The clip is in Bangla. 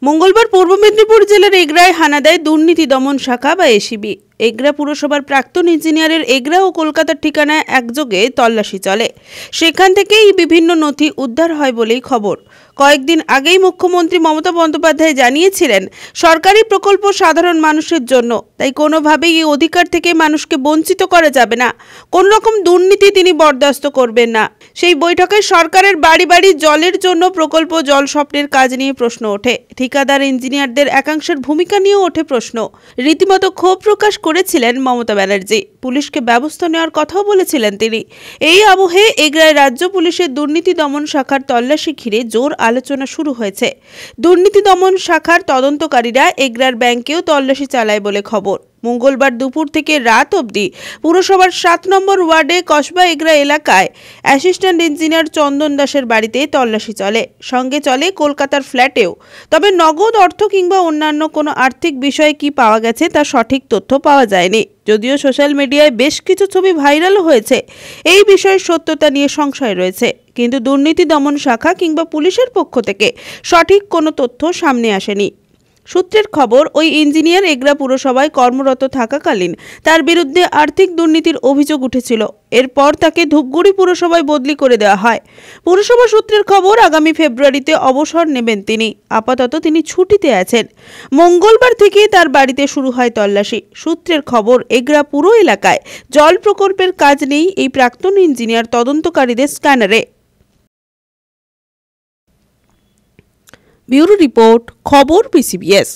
মঙ্গলবার পূর্ব মেদিনীপুর জেলার এগরায় হানা দেয় দুর্নীতি দমন শাখা বা এসিবি। এগরা পুরসভার প্রাক্তন ইঞ্জিনিয়ারের এগরা ও কলকাতার ঠিকানায় একযোগে তল্লাশি চলে। সেখান থেকেই বিভিন্ন নথি উদ্ধার হয় বলেই খবর। কয়েকদিন আগেই মুখ্যমন্ত্রী মমতা বন্দ্যোপাধ্যায় জানিয়েছিলেন, সরকারি প্রকল্প সাধারণ মানুষের জন্য, তাই কোনোভাবেই এই অধিকার থেকে মানুষকে বঞ্চিত করা যাবে না। কোনো রকম দুর্নীতি তিনি বরদাস্ত করবেন না। সেই বৈঠকে সরকারের বাড়ি বাড়ি জলের জন্য প্রকল্প জল স্বপ্নের কাজ নিয়ে প্রশ্ন ওঠে। ঠিকাদার ইঞ্জিনিয়ারদের একাংশের ভূমিকা নিয়েও ওঠে প্রশ্ন। রীতিমতো ক্ষোভ প্রকাশ করেছিলেন মমতা ব্যানার্জি। পুলিশকে ব্যবস্থা নেওয়ার কথাও বলেছিলেন তিনি। এই আবহে এগরায় রাজ্য পুলিশের দুর্নীতি দমন শাখার তল্লাশি ঘিরে জোর আলোচনা শুরু হয়েছে। দুর্নীতি দমন শাখার তদন্তকারীরা এগরার ব্যাংকেও তল্লাশি চালায় বলে খবর। মঙ্গলবার দুপুর থেকে রাত অবধি পুরসভার 7 নম্বর ওয়ার্ডে কসবা এগরা এলাকায় অ্যাসিস্ট্যান্ট ইঞ্জিনিয়ার চন্দন দাসের বাড়িতে তল্লাশি চলে। সঙ্গে চলে কলকাতার ফ্ল্যাটেও। তবে নগদ অর্থ কিংবা অন্যান্য কোনো আর্থিক বিষয়ে কি পাওয়া গেছে তা সঠিক তথ্য পাওয়া যায়নি। যদিও সোশ্যাল মিডিয়ায় বেশ কিছু ছবি ভাইরালও হয়েছে। এই বিষয়ের সত্যতা নিয়ে সংশয় রয়েছে, কিন্তু দুর্নীতি দমন শাখা কিংবা পুলিশের পক্ষ থেকে সঠিক কোনো তথ্য সামনে আসেনি। সূত্রের খবর, ওই ইঞ্জিনিয়ার এগরা পুরসভায় কর্মরত থাকাকালীন তার বিরুদ্ধে আর্থিক দুর্নীতির অভিযোগ উঠেছিল। এরপর তাকে ধূপগুড়ি পুরসভায় বদলি করে দেওয়া হয়। পুরসভা সূত্রের খবর, আগামী ফেব্রুয়ারিতে অবসর নেবেন তিনি। আপাতত তিনি ছুটিতে আছেন। মঙ্গলবার থেকে তার বাড়িতে শুরু হয় তল্লাশি। সূত্রের খবর, এগরা পুরো এলাকায় জল প্রকল্পের কাজ নেই এই প্রাক্তন ইঞ্জিনিয়ার তদন্তকারীদের স্ক্যানারে। ব্যুরো রিপোর্ট, খবর PCBS।